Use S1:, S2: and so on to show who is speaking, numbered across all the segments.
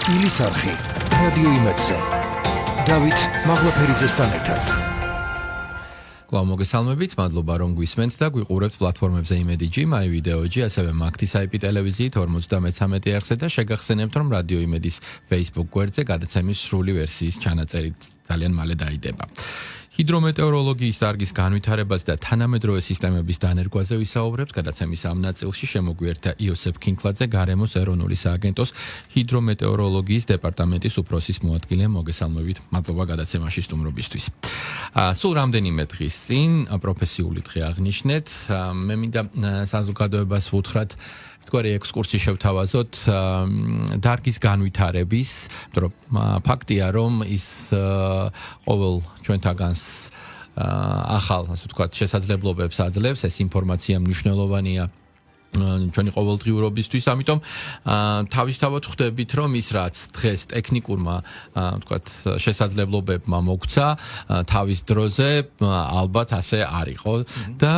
S1: ილის არხი, რადიო იმედზე. დავით მაღლაფერიძესთან ერთად.
S2: Კлау მოგესალმებით, მადლობა რომ გვისმენთ და გვიყურებთ პლატფორმებზე იმედი.gr, My Video.gr, ასევე მაგთის IP ტელევიზიით 53 არხზე და შეგახსენებთ რომ რადიო იმედის Facebook გვერდზე გადაცემის სრული ვერსიის ჩანაწერით ძალიან მალე დაიდება. ჰიდრომეტეოროლოგიის დარგის განვითარებას და თანამედროვე სისტემების დანერგვაზე ვისაუბრებთ გადაცემის ამ ნაწილში შემოგვიერთდა იოსებ ქინკლაძე, გარემოს ეროვნული სააგენტოს ჰიდრომეტეოროლოგიის დეპარტამენტის უფროსის მოადგილე. მოგესალმებით, მადლობა გადაცემაში სტუმრობისთვის. სულ რამდენიმე დღის წინ პროფესიული დღე აღნიშნეთ. მე მინდა საზოგადოებას ვუთხრათ თქვენი ექსკურსი შევთავაზოთ დარგის განვითარების, რომ ფაქტია რომ ის ყოველ ჩვენთაგანს ახალ, ასე ვთქვათ, შესაძლებლობებს აძლევს, ეს ინფორმაცია მნიშვნელოვანია ჩვენი ყოველდღიურობისთვის, ამიტომ თავისთავად ხვდებით რომ ის რაც დღეს ტექნიკურმა ვთქვათ შესაძლებლობებმა მოგცა თავის დროზე ალბათ ასე არ იყო და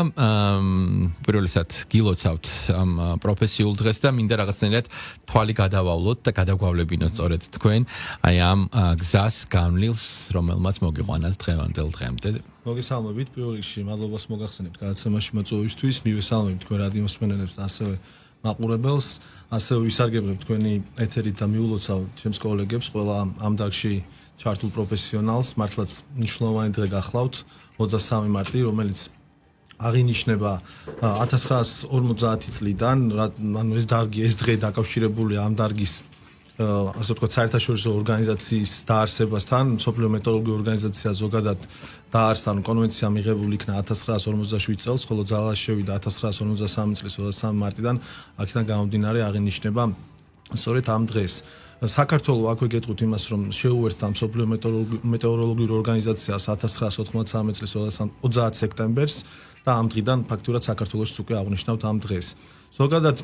S2: პირველისად გილოცავთ ამ პროფესიულ დღეს და მინდა რაღაცნაირად თვალი გადავავლოთ და გადაგვავლებინოთ სწორედ თქვენ აი ამ გზას განვლილს რომელმაც მოგიყვანათ დღევანდელ დღემდე.
S3: მოგესალმებით, პირველ რიგში მადლობას მოგახსენებთ გადაცემაში მოწვევისთვის, მივესალმებით თქვენ რადიო მსმენელებს და ასევე მაყურებელს, ასევე ვისარგებლებ თქვენი ეთერით და მიულოცავ ჩემს კოლეგებს, ყველა ამ დარგში ჩართულ პროფესიონალს, მართლაც მნიშვნელოვანი დღე გახლავთ, 23 მარტი, რომელიც აღინიშნება 1950 წლიდან, ანუ ეს დარგი, ეს დღე დაკავშირებულია ამ დარგის ასე ვთქვათ, საერთაშორისო ორგანიზაციის დაარსებასთან, მსოფლიო მეტეოროლოგიური ორგანიზაცია ზოგადად დაარსდა, კონვენცია მიღებული იქნა 1947 წელს, ხოლო ძალაში შევიდა 1953 წლის 23 მარტიდან, აქედან გამომდინარე აღინიშნება სწორედ ამ დღეს. საქართველოს აქვე გეტყვით იმას, რომ შეუერთდა მსოფლიო მეტეოროლოგიური ორგანიზაციას 1993 წლის 30 სექტემბერს და ამ დღიდან ფაქტურად საქართველოს უკვე აღნიშნავთ ამ დღეს. ზოგადად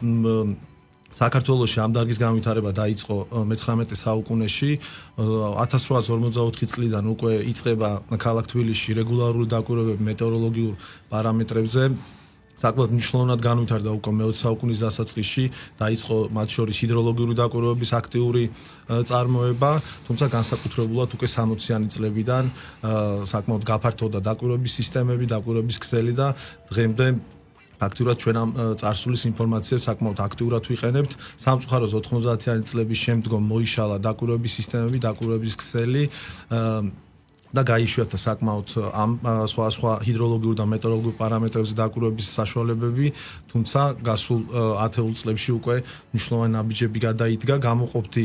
S3: საქართველოში ამ დარგის განვითარება დაიწყო მე-19 საუკუნეში 1854 წლიდან უკვე იწყება ქალაქ თბილისში რეგულარული დაკვირვებები მეტეოროლოგიურ პარამეტრებზე. საკმაოდ მნიშვნელოვნად განვითარდა უკვე მე-20 საუკუნის დასაწყისში, დაიწყო მათ შორის ჰიდროლოგიური დაკვირვებების აქტიური წარმოება, თუმცა განსაკუთრებულად უკვე 60-იანი წლებიდან საკმაოდ გაფართოვდა დაკვირვების სისტემები, დაკვირვების ქსელი და დღემდე ფაქტურად ჩვენ ამ წარსულის ინფორმაციას საკმაოდ აქტიურად ვიყენებთ. სამწუხაროდ 90-იანი წლების შემდგომ მოიშალა დაკვირვების სისტემები, დაკვირვების ქსელი და გაიშვიათდა საკმაოდ ამ სხვა ჰიდროლოგიურ და მეტეოროლოგიურ პარამეტრებზე დაკვირვების საშუალებები, თუმცა გასულ ათეულ წლებში უკვე მნიშვნელოვანი ნაბიჯები გადაიდგა, გამოყოფდი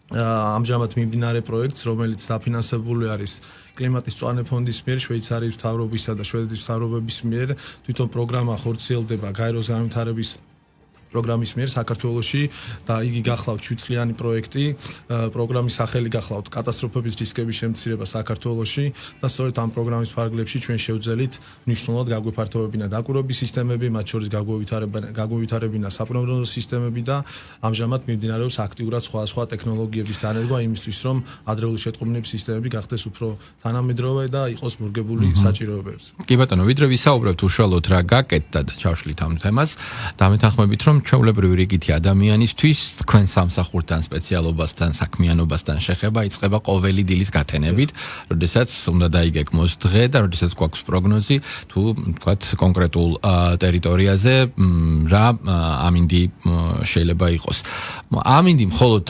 S3: ამჟამად მიმდინარე პროექტს, რომელიც დაფინანსებული არის კლიმატის მწვანე ფონდის მიერ, შვეიცარიის მთავრობისა და შვედეთის მთავრობების მიერ. თვითონ პროგრამა ხორციელდება გაეროს განვითარების პროგრამის მიერ საქართველოში და იგი გახლავთ 7 წლიანი პროექტი. პროგრამის სახელი გახლავთ კატასტროფების რისკების შემცირება საქართველოში და სწორედ ამ პროგრამის ფარგლებში ჩვენ შევძელით მნიშვნელოვნად გაგვეფართოვებინა დაკვირვების სისტემები, მათ შორის გაგვევითარებინა საპროგნოზო სისტემები და ამჟამად მიმდინარეობს აქტიურად სხვა ტექნოლოგიების დანერგვა იმისთვის, რომ ადრეული შეტყობინების სისტემები გახდეს უფრო თანამედროვე და იყოს მორგებული საჭიროებებზე.
S2: კი ბატონო, ვიდრე ვისაუბრებთ უშუალოდ რა გაკეთდა და ჩავშლით ამ თემას, დამეთანხმებით რომ ჩვეულებრივი რიგითი ადამიანისთვის თქვენ სამსახურთან, სპეციალობასთან, საქმიანობასთან შეხება იწყება ყოველი დილის გათენებით, როდესაც უნდა დაიგეგმოს დღე და როდესაც გვაქვს პროგნოზი თუ თქვათ კონკრეტულ ტერიტორიაზე რა ამინდი შეიძლება იყოს. ამინდი მხოლოდ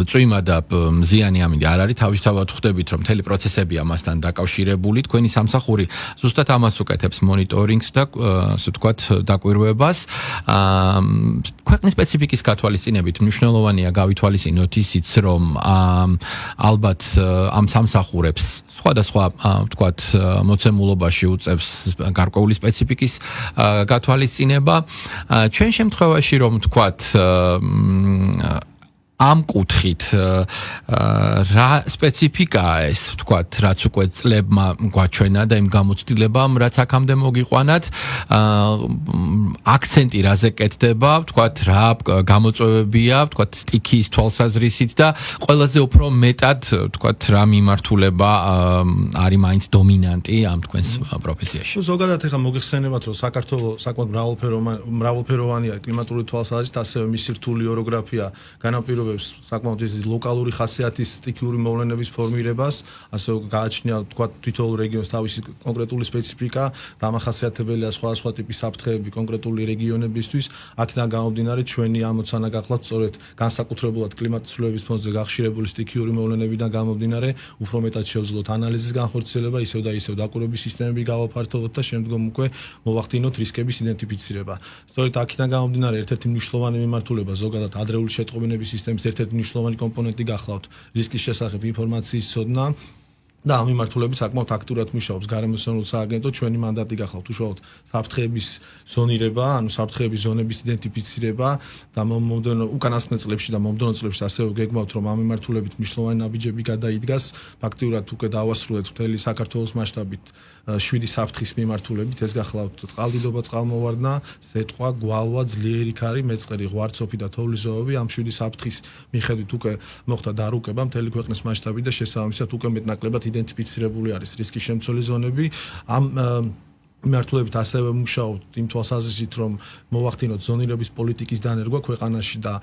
S2: წვიმა და მზიანი ამინდი არ არის, თავისთავად ხვდებით რომ მთელი პროცესები ამასთან დაკავშირებული, თქვენი სამსახური ზუსტად ამას უკეთებს მონიტორინგს და ასე ვთქვათ დაკვირვებას. ქვეყნის სპეციფიკის გათვალისწინებით მნიშვნელოვანია გავითვალისწინოთ ისიც, რომ ალბათ ამ სამსახურებს სხვადასხვა ვთქვათ მოცემულობაში უწევს გარკვეული სპეციფიკის გათვალისწინება. ჩვენ შემთხვევაში რომ ვთქვათ ამ კუთხით რა სპეციფიკაა ეს, ვთქვათ, რაც უკვე წლებმა გვაჩვენა და იმ გამოცდილებამ, რაც აქამდე მოგიყვანათ, აქცენტი რაზე კეთდება, ვთქვათ, რა გამოწვევებია, ვთქვათ, სტიქიის თვალსაზრისით და ყველაზე უფრო მეტად, ვთქვათ, რა მიმართულება არის მაინც დომინანტი ამ თქვენს პროფესიაში.
S3: ზოგადად ეხლა მოგიხსენებათ, რომ საქართველოს საკმაოდ მრავალფეროვანია კლიმატური თვალსაზრისით, ასევე მისი რთული ოროგრაფია განაპირობებს აისახებებს საკმაოდ ლოკალური ხასიათის სტიქიური მოვლენების ფორმირებას, ასე გააჩნია თქვა თითოეულ რეგიონს თავისი კონკრეტული სპეციფიკა, დამახასიათებელია სხვადასხვა ტიპის საფრთხეები კონკრეტული რეგიონებისთვის. აქედან გამომდინარე ჩვენი ამოცანა გახლავთ სწორედ განსაკუთრებულად კლიმატის ცვლილებების ფონზე გახშირებული სტიქიური მოვლენებიდან გამომდინარე, უფრო მეტად შევძლოთ ანალიზის განხორციელება, ისევ და ისევ დაკვირვების სისტემები გავაფართოვოთ და შემდგომ უკვე მოვახდინოთ რისკების იდენტიფიცირება. სწორედ აქედან გამომდინარე ერთ-ერთი მნიშვნელოვანი მიმართულება ზოგადად ადრეული შეტყობინების სისტემის ერთ-ერთი მნიშვნელოვანი კომპონენტი გახლავთ რისკის შესახებ ინფორმაციის ცოდნა. და ამ მიმართულებით საკმაოდ აქტიურად მუშაობს გარემოსანულ სააგენტო. ჩვენი მანდატი გახლავთ უშუალოდ საფრთხეების ზონირება, ანუ საფრთხეების ზონების იდენტიფიცირება და მომდევნო უკანასკნელ წლებში და მომდევნო წლებში ასევე გეგმავთ რომ ამ მიმართულებით მნიშვნელოვანი ნაბიჯები გადაიდგას. ფაქტიურად უკვე დავასრულეთ მთელი საქართველოს მასშტაბით 7 საფრთხის მიმართულებით. ეს გახლავთ წყალდიდობა, წყალმოვარდნა, ზეთყვა, გვალვა, ძლიერი ქარი, მეწყერი, ღვარცოფი და თოვლის ზოები. ამ 7 საფრთხის მიხედვით უკვე მოხდა დარუკვება მთელი ქვეყნის მასშტაბით და შესაბამისად უკვე მეტნაკლებად იდენტიფიცირებული არის რისკის შემცველი ზონები. ამ მიმართულებით ასევე მუშაობთ იმ თვალსაზრისით, რომ მოვახდინოთ ზონირების პოლიტიკის დანერგვა ქვეყანაში და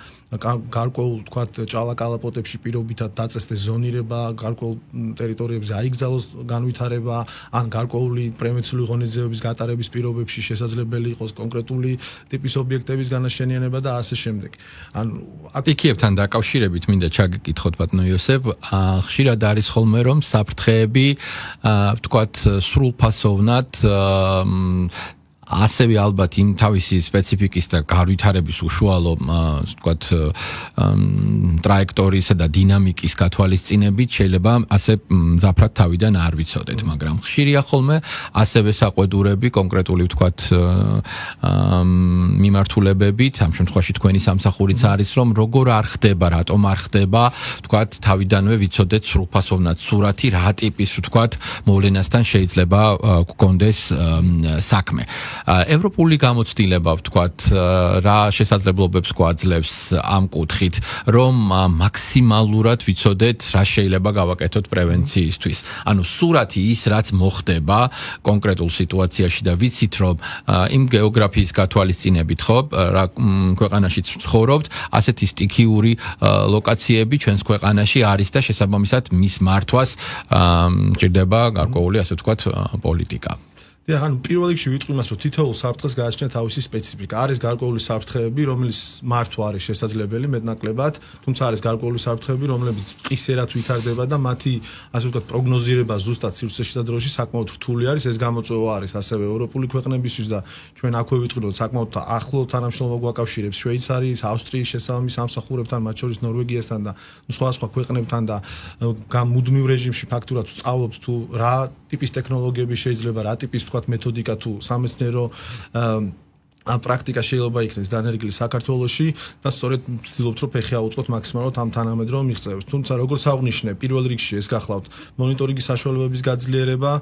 S3: გარკვეულ თქვათ ჭალაკალაპოტებში პირობითად დაწესდეს ზონირება, გარკვეულ ტერიტორიებზე აიგზავნოს განვითარება, ან გარკვეული პრევენციული ღონისძიებების გატარების პირობებში შესაძლებელი იყოს კონკრეტული ტიპის ობიექტების განაშენიანება და ასე შემდეგ. ანუ
S2: ატიკიებთან დაკავშირებით მინდა ჩაგეკითხოთ ბატონო იოსებ, ხშირად არის ხოლმე რომ საფრთხეები თქვათ სრულფასოვნად ასევე ალბათ იმ თავისი სპეციფიკის და განვითარების უშუალო ვთქვათ ტრაექტორიისა და დინამიკის გათვალისწინებით შეიძლება ასე მზაფრად თავიდან არ ვიცოდეთ, მაგრამ ხშირია ხოლმე ასევე საყვედურები კონკრეტული ვთქვათ მიმართულებებით, ამ შემთხვევაში თქვენი სამსახურიც არის რომ როგორ არ ხდება, რატომ არ ხდება, ვთქვათ თავიდანვე ვიცოდეთ სრულფასოვნად სურათი რა ტიპის ვთქვათ მოვლენასთან შეიძლება გქონდეს საქმე. ევროპული გამოცდილება ვთქვათ რა შესაძლებლობებს გვაძლევს ამ კუთხით, რომ მაქსიმალურად ვიცოდეთ რა შეიძლება გავაკეთოთ პრევენციისთვის. ანუ სურათი ის რაც მოხდება კონკრეტულ სიტუაციაში და ვიცით რომ იმ გეოგრაფიის გათვალისწინებით ხო რა ქვეყანაში ცხოვრობთ, ასეთი სტიქიური ლოკაციები ჩვენს ქვეყანაში არის და შესაბამისად მის მართვას ჭირდება გარკვეული ასე ვთქვათ პოლიტიკა.
S3: ანუ პირველ რიგში ვიტყვი იმას, რომ თითოეულ საფრთხეს გააჩნია თავისი სპეციფიკა. არის გარკვეული საფრთხეები, რომლის მართვა არის შესაძლებელი მეტნაკლებად, თუმცა არის გარკვეული საფრთხეები, რომლებიც ყისერად ვითარდება და მათი ასე ვთქვათ პროგნოზირება ზუსტად სივრცეში და დროში საკმაოდ რთული არის. ეს გამოწვევა არის ასევე ევროპული ქვეყნებისთვის და ჩვენ აქვე ვიტყვით, რომ საკმაოდ ახლო თანამშრომლობა გვაკავშირებს შვეიცარიის, ავსტრიის შესაბამის სამსახურებთან, მათ შორის ნორვეგიასთან და სხვა ქვეყნებთან და მუდმივ რეჟიმში ფაქტურად ვსწავლობთ თუ რა ტიპის ტექნოლოგიები შეიძლება, რა ტიპის მეთოდიკა თუ სამეცნიერო პრაქტიკა შეიძლება იქნეს დანერგილი საქართველოში და სწორედ ვცდილობთ რომ ფეხი აუწყოთ მაქსიმალურად ამ თანამედროვე მიღწევებს. თუმცა როგორც აღნიშნე, პირველ რიგში ეს გახლავთ მონიტორინგის საშუალებების გაძლიერება,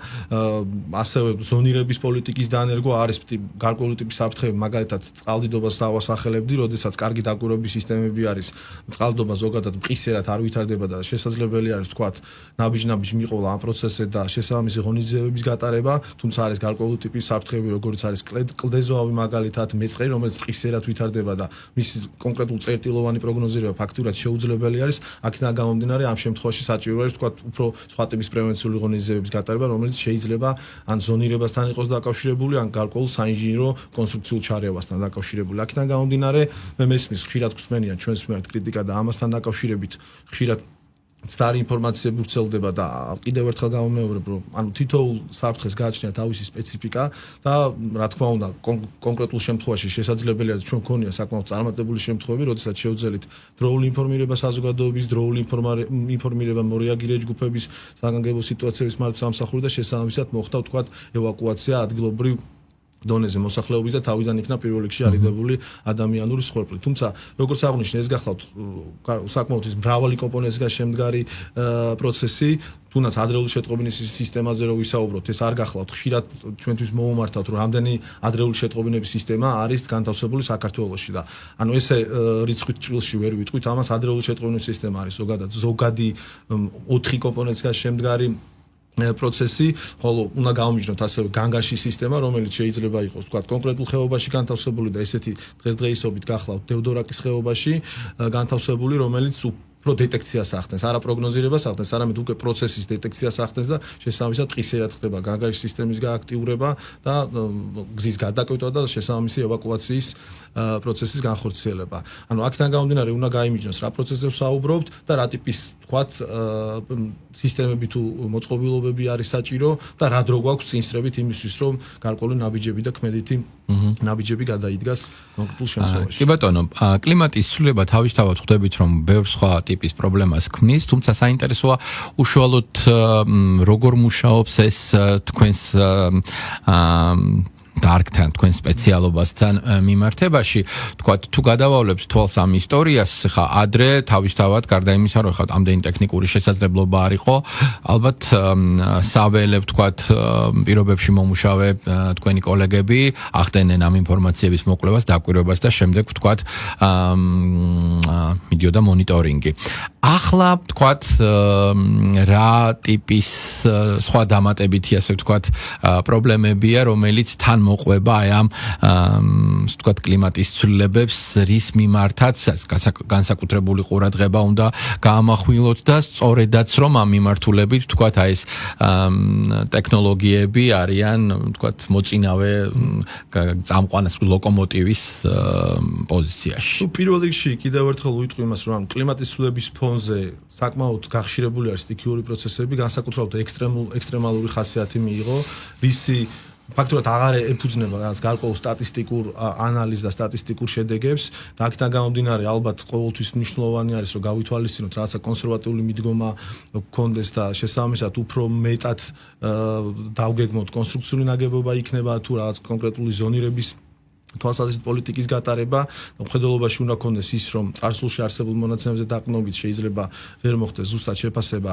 S3: ასევე ზონირების პოლიტიკის დანერგვა, არის გარკვეული ტიპის საფრთხეები, მაგალითად წყალდიდობას დავასახელებდი, როდესაც კარგი დაკვირვების სისტემები არის, წყალდიდობა ზოგადად მყისერად არ ვითარდება და შესაძლებელი არის თქვათ ნაბიჯ-ნაბიჯ მიყოლა ამ პროცესზე და შესაბამისი ღონისძიებების გატარება, თუმცა არის გარკვეული ტიპის საფრთხეები, როგორც არის კლდეზოავი მაგალითად მეწყერი, რომელიც ყისერად ვითარდება და მის კონკრეტულ წერტილოვანი პროგნოზირება ფაქტურად შეუძლებელი არის. აქედან გამომდინარე, ამ შემთხვევაში საჭირო არის თქვათ უფრო სხვა ტიპის პრევენციული ღონისძიებების გატარება, რომელიც შეიძლება ან ზონირებასთან იყოს დაკავშირებული, ან გარკვეულ საინჟინრო კონსტრუქციულ ჩარევასთან დაკავშირებული. აქედან გამომდინარე, მე მესმის ხშირად გვსმენიან ჩვენს მიმართ კრიტიკა და ამასთან დაკავშირებით ხშირად ცდარი ინფორმაციები ვრცელდება და კიდევ ერთხელ გამომეორებ, რომ ანუ თითოეულ საფრთხეს გააჩნია თავისი სპეციფიკა და რა თქმა უნდა კონკრეტულ შემთხვევაში შესაძლებელია ჩვენ გქონია საკმაოდ წარმატებული შემთხვევები, როდესაც შევძელით დროული ინფორმირება საზოგადოების, დროული ინფორმირება მორეაგირე ჯგუფების, საგანგებო სიტუაციების მართვის სამსახური და შესაბამისად მოხდა ვთქვათ ევაკუაცია ადგილობრივ დონეზე მოსახლეობის და თავიდან იქნა პირველ რიგში არიდებული ადამიანური სხორფლი. თუმცა, როგორც აღნიშნე, ეს გახლავთ საკმაოდ მრავალი კომპონენტისგან შემდგარი პროცესი, თუნდაც ადრეული შეტყობინის სისტემაზე რო ვისაუბროთ, ეს არ გახლავთ ხშირად ჩვენთვის მოუმართავთ, რომ რამდენი ადრეული შეტყობინების სისტემა არის განთავსებული საქართველოში და ანუ ესე რიცხვით ჭრილში ვერ ვიტყვით, ამას ადრეული შეტყობინების სისტემა არის ზოგადი 4 კომპონენტისგან შემდგარი პროცესი, ხოლო უნდა გავმიჯნოთ ასევე განგაში სისტემა, რომელიც შეიძლება იყოს, თქვა, კონკრეტულ ხეობაში განთავსებული და ესეთი დღესდღეობით გახლავთ დევდორაკის ხეობაში განთავსებული, რომელიც დეტექციას ახდენს, არა პროგნოზირებას ახდენს, არამედ უკვე პროცესის დეტექციას ახდენს და შესაბამისად ყისერად ხდება განგაში სისტემის გააქტიურება და გზის გადაკვეთა და შესაბამისი ევაკუაციის პროცესის განხორციელება. ანუ აქედან გამომდინარე უნდა გაიმიჯნოს რა პროცესებს საუბრობთ და რა ტიპის თქვათ სისტემები თუ მოწყობილობები არის საჭირო და რა დრო გვაქვს წინსრებით იმისთვის რომ გარკვეული ნაბიჯები და ქმედითი ნაბიჯები გადაიდგას კონკრეტულ შემთხვევაში.
S2: კი ბატონო, კლიმატის ცვლილება თავისთავად ხვდებით რომ ბევრ სხვა ტიპის პრობლემას ქმნის, თუმცა საინტერესოა უშუალოდ როგორ მუშაობს ეს თქვენს დარგთან, თქვენ სპეციალობასთან მიმართებაში, თქვათ, თუ გადავავლებთ თვალს ამ ისტორიას, ხა ადრე თავისთავად გარდა იმისა, რომ ხა ამდენი ტექნიკური შესაძლებლობა არ იყო, ალბათ საველე, თქვათ, პირობებში მომუშავე თქვენი კოლეგები ახდენენ ამ ინფორმაციების მოკვლევას, დაკვირვებას და შემდეგ, თქვათ, მიდიოდა მონიტორინგი. ახლა, თქვათ, რა ტიპის სხვა დამატებითი, ასე ვთქვათ, პრობლემებია, რომელიც თან მოყვება აი ამ ვთქვათ კლიმატის ცვლილებებს რის მიმართაც განსაკუთრებული ყურადღება უნდა გაამახვილოთ და სწორედაც რომ ამ მიმართულებით ვთქვათ აი ეს ტექნოლოგიები არიან ვთქვათ მოწინავე წამყვანას ლოკომოტივის პოზიციაში.
S3: პირველ რიგში კიდევ ერთხელ ვიტყვი იმას რომ კლიმატის ცვლილების ფონზე საკმაოდ გახშირებული არის სტიქიური პროცესები, განსაკუთრებით ექსტრემალური ხასიათი მიიღო, რისი ფაქტურად აღარ ეფუძნება რაღაც გარკვეულ სტატისტიკურ ანალიზს და სტატისტიკურ შედეგებს და აქედან გამომდინარე ალბათ ყოველთვის მნიშვნელოვანი არის რომ გავითვალისწინოთ რაღაცა კონსერვატიული მიდგომა გქონდეს და შესაბამისად უფრო მეტად დავგეგმოთ კონსტრუქციული ნაგებობა იქნება თუ რაღაც კონკრეტული ზონირების თვალსაზრისით პოლიტიკის გატარება და მხედველობაში უნდა ქონდეს ის რომ წარსულში არსებულ მონაცემებზე დაყრდნობით შეიძლება ვერ მოხდეს ზუსტად შეფასება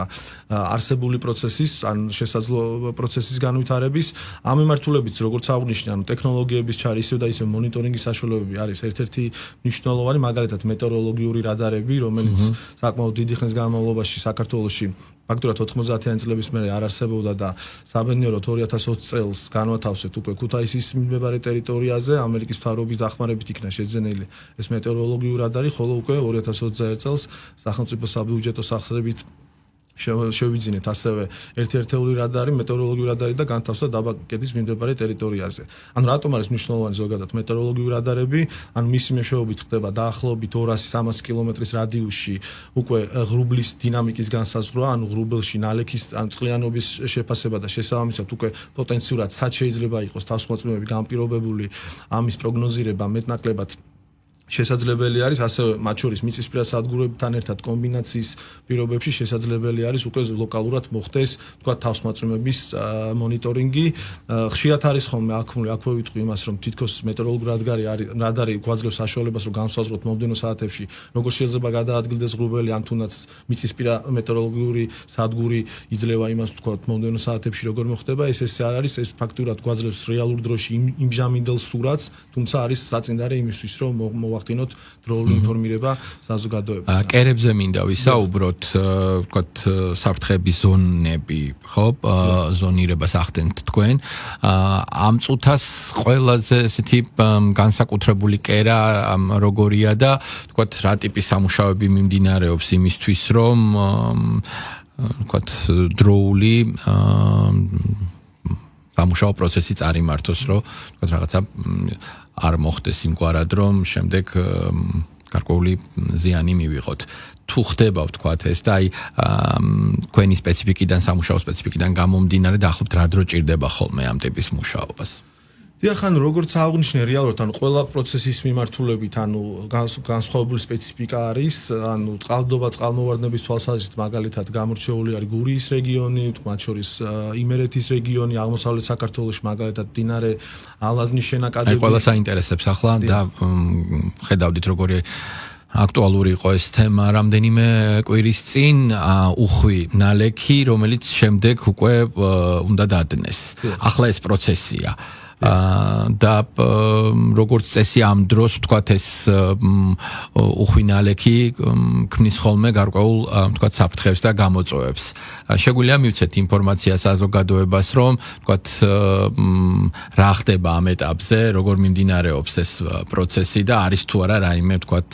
S3: არსებული პროცესის ან შესაძლო პროცესის განვითარების ამ მიმართულებით როგორც აღნიშნე ანუ ტექნოლოგიების ჩარი ისევ და ისევ მონიტორინგის საშუალებები არის ერთ-ერთი მნიშვნელოვანი მაგალითად მეტეოროლოგიური რადარები რომელიც საკმაოდ დიდი ხნის განმავლობაში საქართველოში ფაქტურად 90-იანი წლების მერე არ არსებობდა და საბედნიეროდ 2020 წელს განვათავსეთ უკვე ქუთაისის მიმდებარე ტერიტორიაზე ამერიკის მთავრობის დახმარებით იქნა შეძენილი ეს მეტეოროლოგიური რადარი, ხოლო უკვე 2021 წელს სახელმწიფო საბიუჯეტო სახსრებით შევიძინეთ ასევე ერთ-ერთეული რადარი, მეტეოროლოგიური რადარი და განთავსდა დაბა კედის მიმდებარე ტერიტორიაზე. ანუ რატომ არის მნიშვნელოვანი ზოგადად მეტეოროლოგიური რადარები? ანუ მისი მეშვეობით ხდება დაახლოებით 200-300 კილომეტრის რადიუსში უკვე ღრუბლის დინამიკის განსაზღვრა, ანუ ღრუბელში ნალექის ან წყლიანობის შეფასება და შესაბამისად უკვე პოტენციურად სად შეიძლება იყოს თავსხმოწმებები განპირობებული ამის პროგნოზირება მეტნაკლებად შესაძლებელი არის ასევე მათ შორის მიწისპირა სადგურებთან ერთად კომბინაციის პირობებში შესაძლებელი არის უკვე ლოკალურად მოხდეს თქვა თავსმაწვიმების მონიტორინგი ხშირად არის ხოლმე აქვე ვიტყვი იმას რომ თითქოს მეტეოროლოგიური რადარი გვაძლევს საშუალებას რომ განსაზღვროთ მომდევნო საათებში როგორ შეიძლება გადაადგილდეს ღრუბელი ან თუნდაც მიწისპირა მეტეოროლოგიური სადგური იძლევა იმას თქვა მომდევნო საათებში როგორ მოხდება ეს არ არის ეს ფაქტურად გვაძლევს რეალურ დროში იმჟამინდელ სურათს თუმცა არის საწინდარი იმისთვის რომ ვახდინოთ დროული ინფორმირება საზოგადოებას.
S2: კერებზე მინდა ვისაუბროთ, ვთქვათ, საფრთხების ზონები, ხო, ზონირებას ახდენთ თქვენ. ამ წუთას ყველაზე ესეთი განსაკუთრებული კერა როგორია და ვთქვათ, რა ტიპის სამუშაოები მიმდინარეობს იმისთვის, რომ ვთქვათ, დროული სამუშაო პროცესი წარიმართოს, რომ ვთქვათ, რაღაცა არ მოხდეს იმგვარად რომ შემდეგ გარკვეული ზიანი მივიღოთ. თუ ხდება ვთქვათ ეს და აი თქვენი სპეციფიკიდან სამუშაო სპეციფიკიდან გამომდინარე დაახლოებით რა დრო ჭირდება ხოლმე ამ ტიპის მუშაობას.
S3: დიახ, ანუ როგორც აღნიშნე რეალურად, ანუ ყველა პროცესის მიმართულებით, ანუ განსხვავებული სპეციფიკა არის, ანუ წყალდობა, წყალმოვარდნების თვალსაზრისით მაგალითად გამორჩეული არის გურიის რეგიონი, მათ შორის იმერეთის რეგიონი, აღმოსავლეთ საქართველოში მაგალითად მდინარე ალაზნის შენაკადები.
S2: აი ყველა საინტერესებს ახლა და ხედავდით როგორი აქტუალური იყო ეს თემა რამდენიმე კვირის წინ უხვი ნალექი, რომელიც შემდეგ უკვე უნდა დადნეს. ახლა ეს პროცესია. და როგორც წესი ამ დროს ვთქვათ ეს უხვინალექი ქმნის ხოლმე გარკვეულ ვთქვათ საფრთხებს და გამოწვევებს. შეგვიძლია მივცეთ ინფორმაცია საზოგადოებას, რომ ვთქვათ რა ხდება ამ ეტაპზე, როგორ მიმდინარეობს ეს პროცესი და არის თუ არა რაიმე ვთქვათ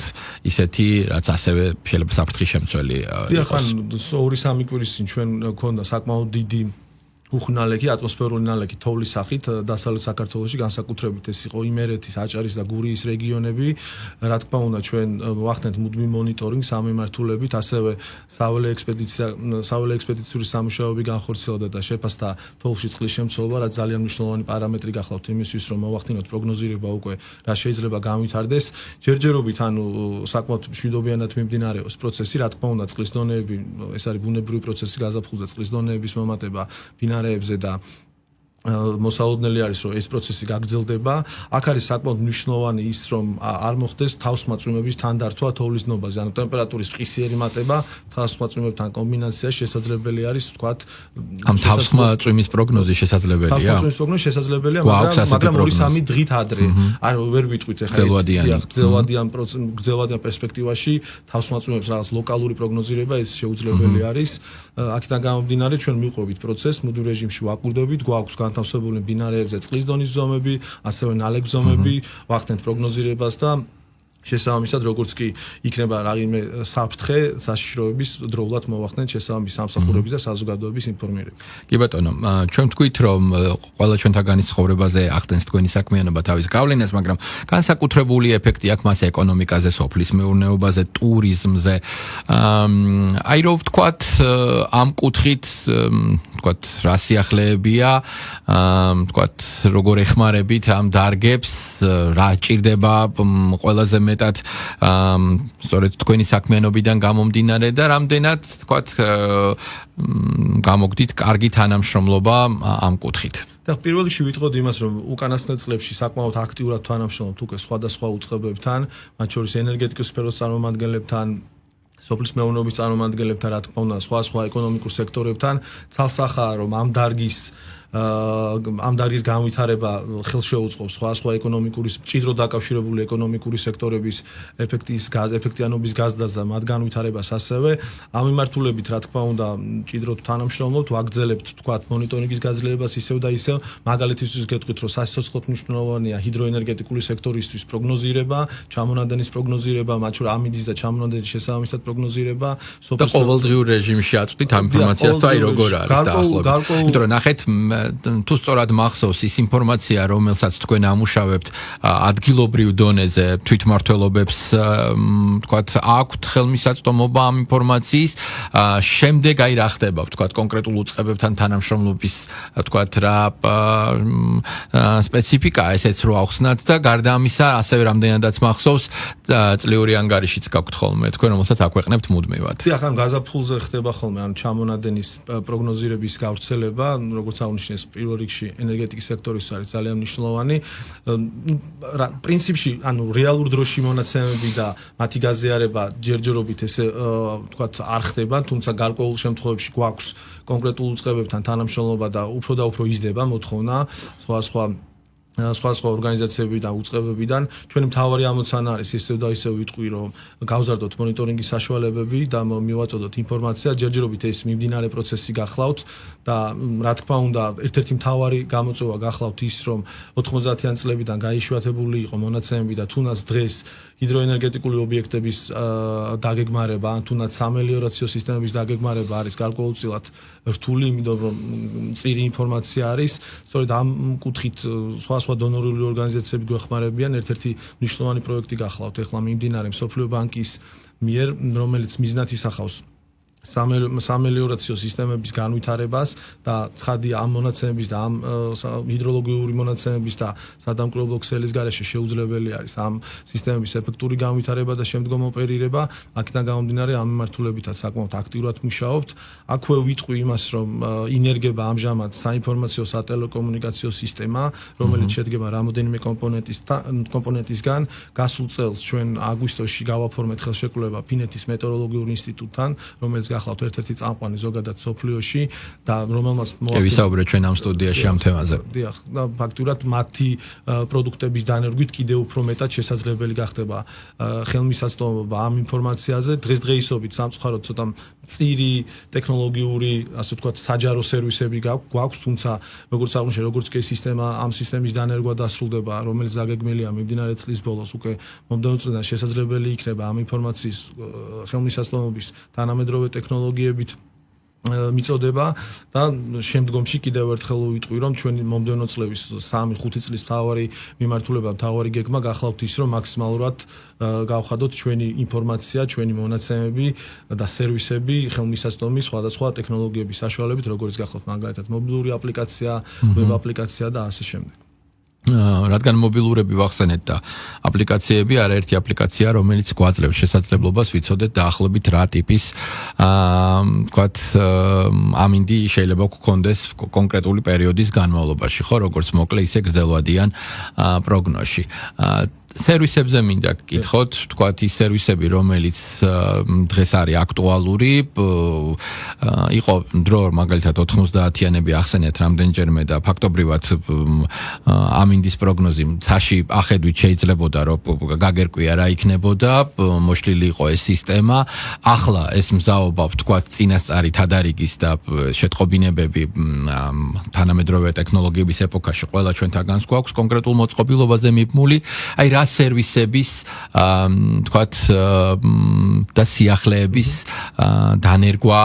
S2: ისეთი, რაც ასევე შეიძლება საფრთხის შემცველი
S3: იყოს. ორი სამი კვირის წინ ჩვენ გქონდა საკმაოდ დიდი უხნალექი, ატმოსფერული ნალექი თოვლის სახით დასავლეთ საქართველოში, განსაკუთრებით ეს იყო იმერეთის, აჭარის და გურიის რეგიონები. რა თქმა უნდა, ჩვენ ვახდენთ მუდმივ მონიტორინგს ამ მიმართულებით, ასევე საველე ექსპედიციური სამუშაოები განხორციელდა და შეფასდა თოვლში წყლის შემცველობა, რაც ძალიან მნიშვნელოვანი პარამეტრი გახლავთ იმისთვის, რომ მოვახდინოთ პროგნოზირება უკვე რა შეიძლება განვითარდეს. ჯერჯერობით, საკმაოდ მშვიდობიანად მიმდინარეობს პროცესი, რა თქმა უნდა, წყლის დონეები, ეს არის ბუნებრივი პროცესი გაზაფხულზე, წყლის დონეების მომატება მდინარეებზე და მოსალოდნელი არის, რომ ეს პროცესი გაგრძელდება. აქ არის საკმაოდ მნიშვნელოვანი ის, რომ არ მოხდეს თავსმაწვიმების თანდართვა თოვლის დნობაზე, ანუ ტემპერატურის მყისიერი მატება თავსმაწვიმებთან კომბინაცია შესაძლებელი არის, ვთქვათ,
S2: ამ თავსმაწვიმის პროგნოზი შესაძლებელია.
S3: თავსმაწვიმის პროგნოზი შესაძლებელია, მაგრამ 2-3 დღით ადრე. არ ვერ ვიტყვით ახლა გრძელვადიან პერსპექტივაში თავსმაწვიმებს რაღაც ლოკალური პროგნოზირება ეს შეუძლებელი არის. აქედან გამომდინარე ჩვენ მივყვებით პროცესს, მუდმივ რეჟიმში ვაკვირდებით, გვაქვს განთავსებული მდინარეებზე წყლის დონის ზომები, ასევე ნალექ-ზომები, ვახდენთ პროგნოზირებას და შესაბამისად, როგორც კი იქნება რაიმე საფრთხე, საშიშროების დროულად მოვახდენთ შესაბამის სამსახურების და საზოგადოების ინფორმირება.
S2: კი ბატონო, ჩვენ ვთქვით, რომ ყველა ჩვენთაგანის ცხოვრებაზე ახდენს თქვენი საქმიანობა თავის გავლენას, მაგრამ განსაკუთრებული ეფექტი აქვს მას ეკონომიკაზე, სოფლის მეურნეობაზე, ტურიზმზე. აი რომ ვთქვათ, ამ კუთხით ვთქვათ, რა სიახლეებია, ვთქვათ, როგორ ეხმარებით ამ დარგებს, რა ჭირდება ყველაზე მეტად სწორედ თქვენი საქმიანობიდან გამომდინარე და რამდენად ვთქვათ გამოგდით კარგი თანამშრომლობა ამ კუთხით.
S3: და პირველ რიგში ვიტყოდი იმას, რომ უკანასკნელ წლებში საკმაოდ აქტიურად თანამშრომლობთ უკვე სხვადასხვა უწყებებთან, მათ შორის ენერგეტიკის სფეროს წარმომადგენლებთან, სოფლის მეურნეობის წარმომადგენლებთან, რა თქმა უნდა, სხვა ეკონომიკურ სექტორებთან. თალსახაა, რომ ამ დარგის განვითარება ხელშეუწყობს სხვა ეკონომიკური ჭიდროდ დაკავშირებული ეკონომიკური სექტორების ეფექტიანობის გაზრდას და მათ განვითარებას ასევე. ამ მიმართულებით, რა თქმა უნდა, ჭიდროდ თანამშრომლობთ, ვაგრძელებთ, ვთქვათ, მონიტორინგის გაძლიერებას ისევ და ისევ. მაგალითისთვის გეტყვით, რომ სასიცოცხლოდ მნიშვნელოვანია ჰიდროენერგეტიკული სექტორისთვის პროგნოზირება, ჩამონადენის პროგნოზირება, მათ შორის ამინდის და ჩამონადენის შესაბამისად პროგნოზირება.
S2: და ყოველდღიურ რეჟიმში აწვდით ამ ინფორმაციას, თუ აი როგორ არის დაახლოებით. იმიტომ რომ ნახეთ თუ სწორად მახსოვს ის ინფორმაცია, რომელსაც თქვენ ამუშავებთ ადგილობრივ დონეზე თვითმმართველობებს, ვთქვათ, აქვთ ხელმისაწვდომობა ამ ინფორმაციის, შემდეგ აი რა ხდება, ვთქვათ, კონკრეტულ უწყებებთან თანამშრომლობის, ვთქვათ, რა სპეციფიკაა ესეც რო ახსნათ და გარდა ამისა, ასევე რამდენადაც მახსოვს, წლიური ანგარიშიც გაქვთ ხოლმე, თქვენ რომელსაც აქვეყნებთ მუდმივად.
S3: დიახ, ამ გაზაფხულზე ხდება ხოლმე ამ ჩამონადენის პროგნოზირების გავრცელება, როგორც აღნიშნეს პირველ რიგში ენერგეტიკის სექტორისთვის არის ძალიან მნიშვნელოვანი. პრინციპში, რეალურ დროში მონაცემები და მათი გაზიარება ჯერჯერობით ესე ვთქვათ არ ხდება, თუმცა გარკვეულ შემთხვევებში გვაქვს კონკრეტულ უწყებებთან თანამშრომლობა და უფრო იზრდება მოთხოვნა სხვა ორგანიზაციებიდან, უწყებებიდან. ჩვენი მთავარი ამოცანა არის ისევ და ისევ ვიტყვი, რომ გავზარდოთ მონიტორინგის საშუალებები და მივაწოდოთ ინფორმაცია, ჯერჯერობით ეს მიმდინარე პროცესი გახლავთ და რა თქმა უნდა, ერთ-ერთი მთავარი გამოწვევა გახლავთ ის, რომ 90-იან წლებიდან გაიშვათებული იყო მონაცემები და თუნდაც დღეს ჰიდროენერგეტიკული ობიექტების დაგეგმარება, ან თუნდაც სამელიორაციო სისტემების დაგეგმარება არის გარკვეულწილად რთული, იმიტომ რომ მწირი ინფორმაცია არის. სწორედ ამ კუთხით სხვა დონორული ორგანიზაციები გვეხმარებიან. ერთ-ერთი მნიშვნელოვანი პროექტი გახლავთ ახლა მიმდინარე მსოფლიო ბანკის მიერ, რომელიც მიზნად ისახავს სამელიორაციო სისტემების განვითარებას და ცხადია ამ მონაცემების და ამ ჰიდროლოგიური მონაცემების და სადამკვირვებლო ქსელის გარეშე შეუძლებელი არის ამ სისტემების ეფექტური განვითარება და შემდგომ ოპერირება. აქედან გამომდინარე ამ მიმართულებითაც საკმაოდ აქტიურად მუშაობთ. აქვე ვიტყვი იმას, რომ ინერგება ამჟამად საინფორმაციო სატელეკომუნიკაციო სისტემა, რომელიც შედგება რამოდენიმე კომპონენტისგან. გასულ წელს ჩვენ აგვისტოში გავაფორმეთ ხელშეკრულება ფინეთის მეტეოროლოგიურ ინსტიტუტთან, რომელიც გახლავთ ერთ-ერთი წამყვანი ზოგადად სოფლიოში და რომელმაც
S2: ვისაუბრეთ ჩვენ ამ სტუდიაში ამ თემაზე.
S3: დიახ, და ფაქტურად მათი პროდუქტების დანერგვით კიდევ უფრო მეტად შესაძლებელი გახდება ხელმისაწვდომობა ამ ინფორმაციაზე. დღესდღეობით სამწუხაროდ ცოტა მწირი ტექნოლოგიური, ასე ვთქვათ, საჯარო სერვისები გვაქვს, თუმცა როგორც აღნიშნე, როგორც კი ამ სისტემის დანერგვა დასრულდება, რომელიც დაგეგმილია მიმდინარე წლის ბოლოს, უკვე მომდევნო წლიდან შესაძლებელი იქნება ამ ინფორმაციის ხელმისაწვდომობის თანამედროვე ტექნოლოგიებით მიწოდება და შემდგომში კიდევ ერთხელ ვიტყვი, რომ ჩვენი მომდევნო წლების 3-5 წლის მთავარი გეგმა გახლავთ ის, რომ მაქსიმალურად გავხადოთ ჩვენი ინფორმაცია, ჩვენი მონაცემები და სერვისები ხელმისაწვდომის სხვადასხვა ტექნოლოგიების საშუალებით, როგორც გახლავთ მაგალითად მობილური აპლიკაცია, ვებ აპლიკაცია და ასე შემდეგ.
S2: რადგან მობილურები ვახსენეთ და აპლიკაციები არაერთი აპლიკაცია, რომელიც გვაძლევს შესაძლებლობას ვიცოდეთ დაახლოებით რა ტიპის თქვათ ამინდი შეიძლება გქონდეს კონკრეტული პერიოდის განმავლობაში, ხო, როგორც მოკლე ისე გრძელვადიან პროგნოზში. სერვისებზე მინდა გკითხოთ, თქვათ ის სერვისები, რომელიც დღეს არის აქტუალური, იყო დრო მაგალითად 90-იანები ახსენეთ რამდენჯერმე და ფაქტობრივად ამინდის პროგნოზი ცაში ახედვით შეიძლებოდა რომ გაგერკვია რა იქნებოდა, მოშლილი იყო ეს სისტემა. ახლა ეს მზაობა თქვათ წინასწარი თადარიგის და შეტყობინებები თანამედროვე ტექნოლოგიების ეპოქაში ყველა ჩვენთაგანს გვაქვს კონკრეტულ მოწყობილობაზე მიბმული. აი რა სერვისების თქვათ და სიახლეების დანერგვა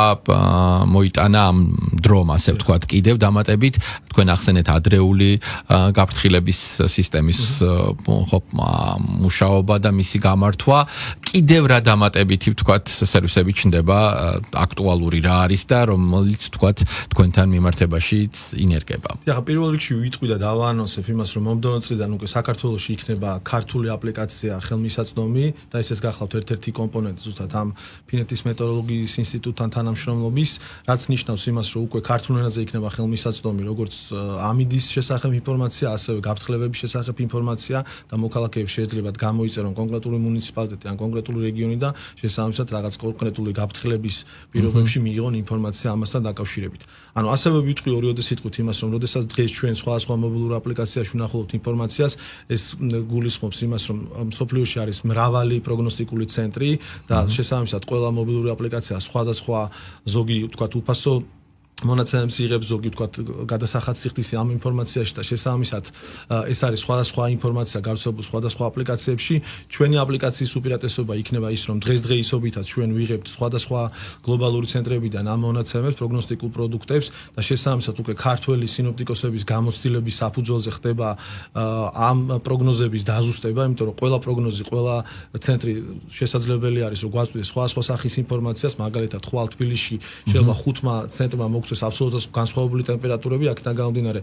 S2: მოიტანა ამ დრომ, ასე ვთქვათ, კიდევ დამატებით თქვენ ახსენეთ ადრეული გაფრთხილების სისტემის მუშაობა და მისი გამართვა, კიდევ რა დამატებითი ვთქვათ სერვისები ჩნდება აქტუალური რა არის და რომელიც ვთქვათ თქვენთან მიმართებაში ინერგება.
S3: ახლა პირველ რიგში ვიტყვი და დავაანონსებ იმას, რომ მომდევნო წლიდან უკვე საქართველოში იქნება ქართული აპლიკაცია ხელმისაწვდომი და ესეც გახლავთ ერთ-ერთი კომპონენტი ზუსტად ამ ფინეთის მეტეოროლოგიის ინსტიტუტთან თანამშრომლობის, რაც ნიშნავს იმას, რომ უკვე ქართულ ენაზე იქნება ხელმისაწვდომი როგორც ამინდის შესახებ ინფორმაცია, ასევე გაფრთხილებების შესახებ ინფორმაცია და მოქალაქეებს შეეძლებათ გამოიწერონ კონკრეტული მუნიციპალიტეტი ან კონკრეტული რეგიონი და შესაბამისად რაღაც კონკრეტული გაფრთხილების პირობებში მიიღონ ინფორმაცია ამასთან დაკავშირებით. ანუ ასევე ვიტყვი ორიოდე სიტყვით იმას, რომ როდესაც დღეს ჩვენ სხვადასხვა მობილურ აპლიკაციაში ვნახულობთ ინფორმაციას, ეს გულისხმობს იმას, რომ სოფლიოში არის მრავალი პროგნოსტიკული ცენტრი და შესაბამისად ყველა მობილური აპლიკაცია სხვადასხვა ზოგი ვთქვათ უფასო მონაცემებს იღებს, ზოგი ვთქვათ გადასახადსიხდის ამ ინფორმაციაში და შესაბამისად ეს არის სხვადასხვა ინფორმაცია გავრცელებული სხვადასხვა აპლიკაციებში. ჩვენი აპლიკაციის უპირატესობა იქნება ის, რომ დღესდღეობითაც ჩვენ ვიღებთ სხვადასხვა გლობალური ცენტრებიდან ამ მონაცემებს, პროგნოსტიკულ პროდუქტებს და შესაბამისად უკვე ქართველი სინოპტიკოსების გამოცდილების საფუძველზე ხდება ამ პროგნოზების დაზუსტება, იმიტომ რომ ყველა პროგნოზი, ყველა ცენტრი შესაძლებელი არის, რომ გვაწვდეს სხვადასხვა სახის ინფორმაციას, მაგალითად ხვალ თბილისში შეიძლება 5 ცენტრმა მოგწვეს აბსოლუტურად განსხვავებული ტემპერატურები, აქედან გამომდინარე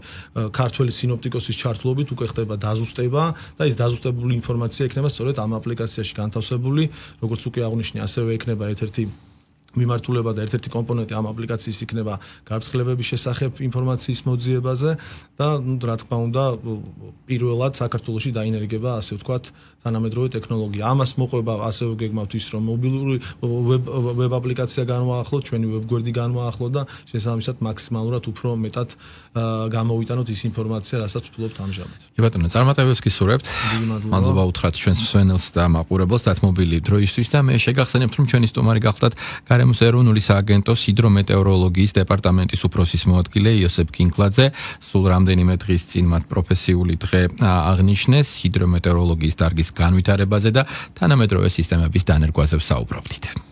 S3: ქართველი სინოპტიკოსის ჩართულობით უკვე ხდება დაზუსტება და ეს დაზუსტებული ინფორმაცია იქნება სწორედ ამ აპლიკაციაში განთავსებული, როგორც უკვე აღნიშნე, ასევე იქნება ერთ-ერთი მიმართულება და ერთ-ერთი კომპონენტი ამ აპლიკაციის იქნება გაფრთხილებების შესახებ ინფორმაციის მოძიებაზე და რა თქმა უნდა პირველად საქართველოში დაინერგება, ასე ვთქვათ, თანამედროვე ტექნოლოგია. ამას მოყვება ასევე გეგმავთ ის, რომ მობილური ვებ აპლიკაცია განვაახლოთ, ჩვენი ვებგვერდი განვაახლოთ და შესაბამისად მაქსიმალურად უფრო მეტად გამოვიტანოთ ის ინფორმაცია, რასაც ვფლობთ ამჟამად.
S2: ბატონო, წარმატებებს გისურვებთ. მადლობა უთხრათ ჩვენს მსმენელს და მაყურებელს დათმობილი დროისთვის და მე შეგახსენებთ, რომ ჩვენი სტუმარი გახლდათ გარემოს ეროვნული სააგენტოს ჰიდრომეტეოროლოგიის დეპარტამენტის უფროსის მოადგილე იოსებ კინკლაძე. სულ რამდენიმე დღის წინ მათ პროფესიული დღე აღნიშნეს ჰიდრომეტეოროლოგიის დარგის განვითარებაზე და თანამედროვე სისტემების დანერგვაზე ვსაუბრობდით.